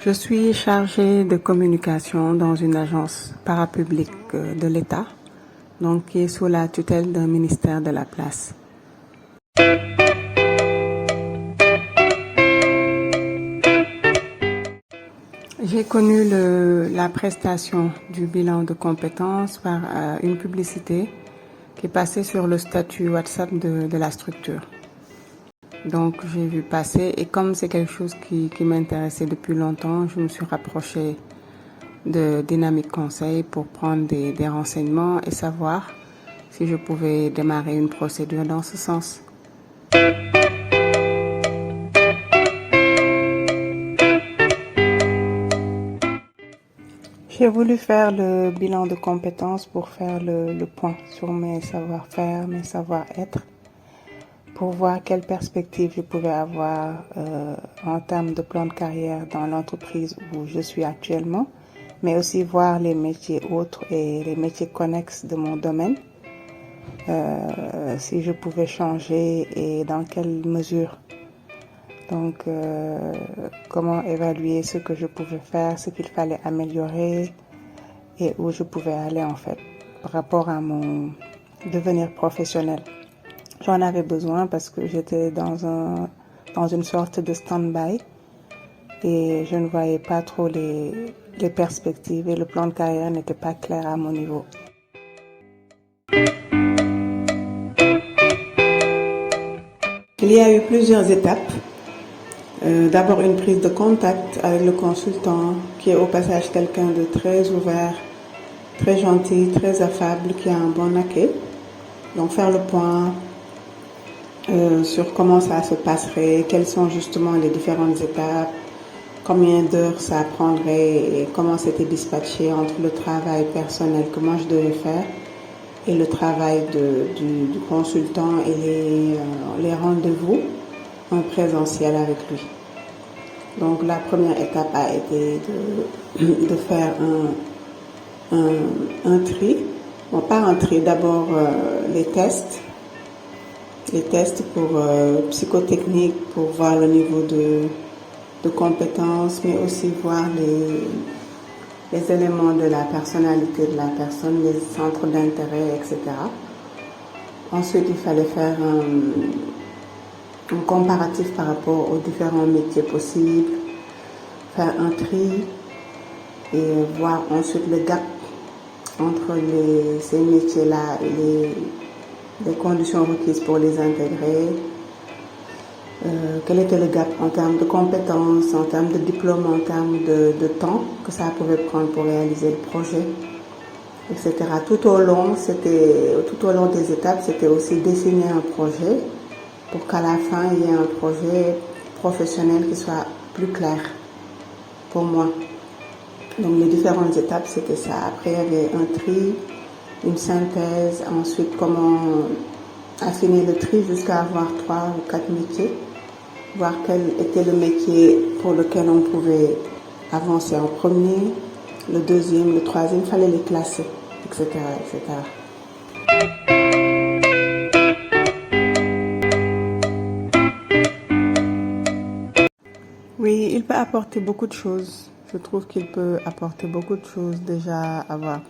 Je suis chargée de communication dans une agence parapublique de l'État, donc qui est sous la tutelle d'un ministère de la Place. J'ai connu la prestation du bilan de compétences par une publicité qui est passée sur le statut WhatsApp de la structure. Donc j'ai vu passer et comme c'est quelque chose qui m'intéressait depuis longtemps, je me suis rapprochée de Dynamique Conseil pour prendre des renseignements et savoir si je pouvais démarrer une procédure dans ce sens. J'ai voulu faire le bilan de compétences pour faire le point sur mes savoir-faire, mes savoir-être, pour voir quelle perspective je pouvais avoir en termes de plan de carrière dans l'entreprise où je suis actuellement, mais aussi voir les métiers autres et les métiers connexes de mon domaine, si je pouvais changer et dans quelle mesure. Donc, comment évaluer ce que je pouvais faire, ce qu'il fallait améliorer et où je pouvais aller en fait par rapport à mon devenir professionnel. J'en avais besoin parce que j'étais dans une sorte de stand-by et je ne voyais pas trop les perspectives et le plan de carrière n'était pas clair à mon niveau. Il y a eu plusieurs étapes. D'abord une prise de contact avec le consultant qui est au passage quelqu'un de très ouvert, très gentil, très affable, qui a un bon accueil. Donc faire le point sur comment ça se passerait, quelles sont justement les différentes étapes, combien d'heures ça prendrait et comment c'était dispatché entre le travail personnel que moi je devais faire et le travail du consultant et les rendez-vous en présentiel avec lui. Donc la première étape a été de faire un tri. Bon, pas un tri, d'abord les tests pour psychotechnique, pour voir le niveau de compétences, mais aussi voir les éléments de la personnalité de la personne, les centres d'intérêt, etc. Ensuite, il fallait faire un comparatif par rapport aux différents métiers possibles, faire un tri et voir ensuite le gap entre ces métiers-là et les conditions requises pour les intégrer. Quel était le gap en termes de compétences, en termes de diplôme, en termes de temps que ça pouvait prendre pour réaliser le projet, etc. Tout au long des étapes, c'était aussi dessiner un projet pour qu'à la fin, il y ait un projet professionnel qui soit plus clair pour moi. Donc les différentes étapes, c'était ça. Après, il y avait un tri, une synthèse, ensuite comment affiner le tri jusqu'à avoir 3 ou 4 métiers, voir quel était le métier pour lequel on pouvait avancer en premier, le deuxième, le troisième, il fallait les classer, etc., etc. Oui, il peut apporter beaucoup de choses. Je trouve qu'il peut apporter beaucoup de choses. Déjà, avoir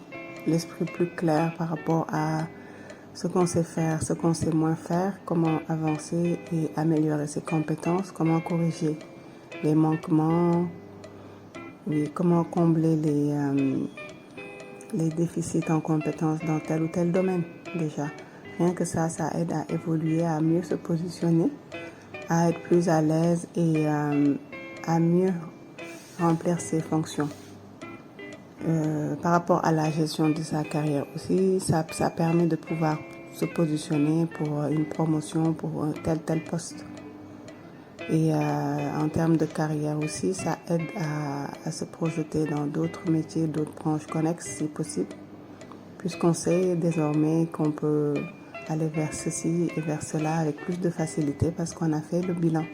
l'esprit plus clair par rapport à ce qu'on sait faire, ce qu'on sait moins faire, comment avancer et améliorer ses compétences, comment corriger les manquements, oui, comment combler les déficits en compétences dans tel ou tel domaine déjà. Rien que ça aide à évoluer, à mieux se positionner, à être plus à l'aise et à mieux remplir ses fonctions. Par rapport à la gestion de sa carrière aussi, ça permet de pouvoir se positionner pour une promotion, pour un tel poste. Et en termes de carrière aussi, ça aide à se projeter dans d'autres métiers, d'autres branches connexes si possible, puisqu'on sait désormais qu'on peut aller vers ceci et vers cela avec plus de facilité parce qu'on a fait le bilan.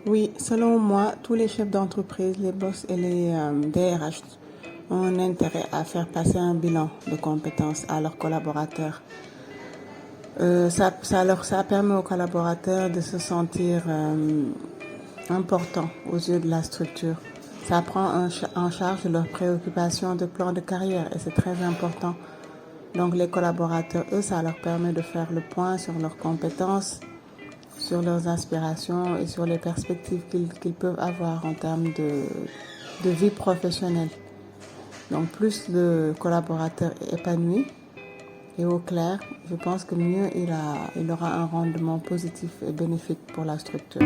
Oui, selon moi, tous les chefs d'entreprise, les boss et les DRH un intérêt à faire passer un bilan de compétences à leurs collaborateurs. Ça permet aux collaborateurs de se sentir importants aux yeux de la structure. Ça prend en charge leurs préoccupations de plan de carrière et c'est très important. Donc les collaborateurs, eux, ça leur permet de faire le point sur leurs compétences, sur leurs aspirations et sur les perspectives qu'ils peuvent avoir en termes de vie professionnelle. Donc plus le collaborateur est épanoui et au clair, je pense que mieux il aura un rendement positif et bénéfique pour la structure.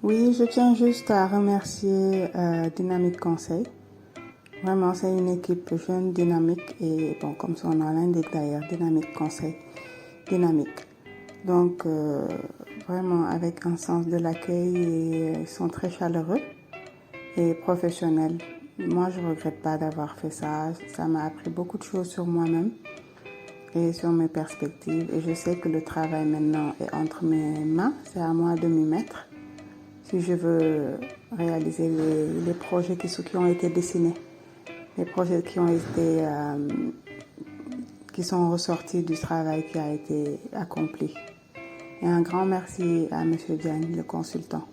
Oui, je tiens juste à remercier Dynamique Conseil. Vraiment, c'est une équipe jeune, dynamique et bon, comme son nom l'indique d'ailleurs, Dynamique Conseil, dynamique. Donc, vraiment avec un sens de l'accueil et ils sont très chaleureux et professionnels. Moi, je ne regrette pas d'avoir fait ça. Ça m'a appris beaucoup de choses sur moi-même et sur mes perspectives. Et je sais que le travail maintenant est entre mes mains. C'est à moi de m'y mettre si je veux réaliser les projets qui ont été dessinés. Les projets qui sont ressortis du travail qui a été accompli. Et un grand merci à M. Diagne, le consultant.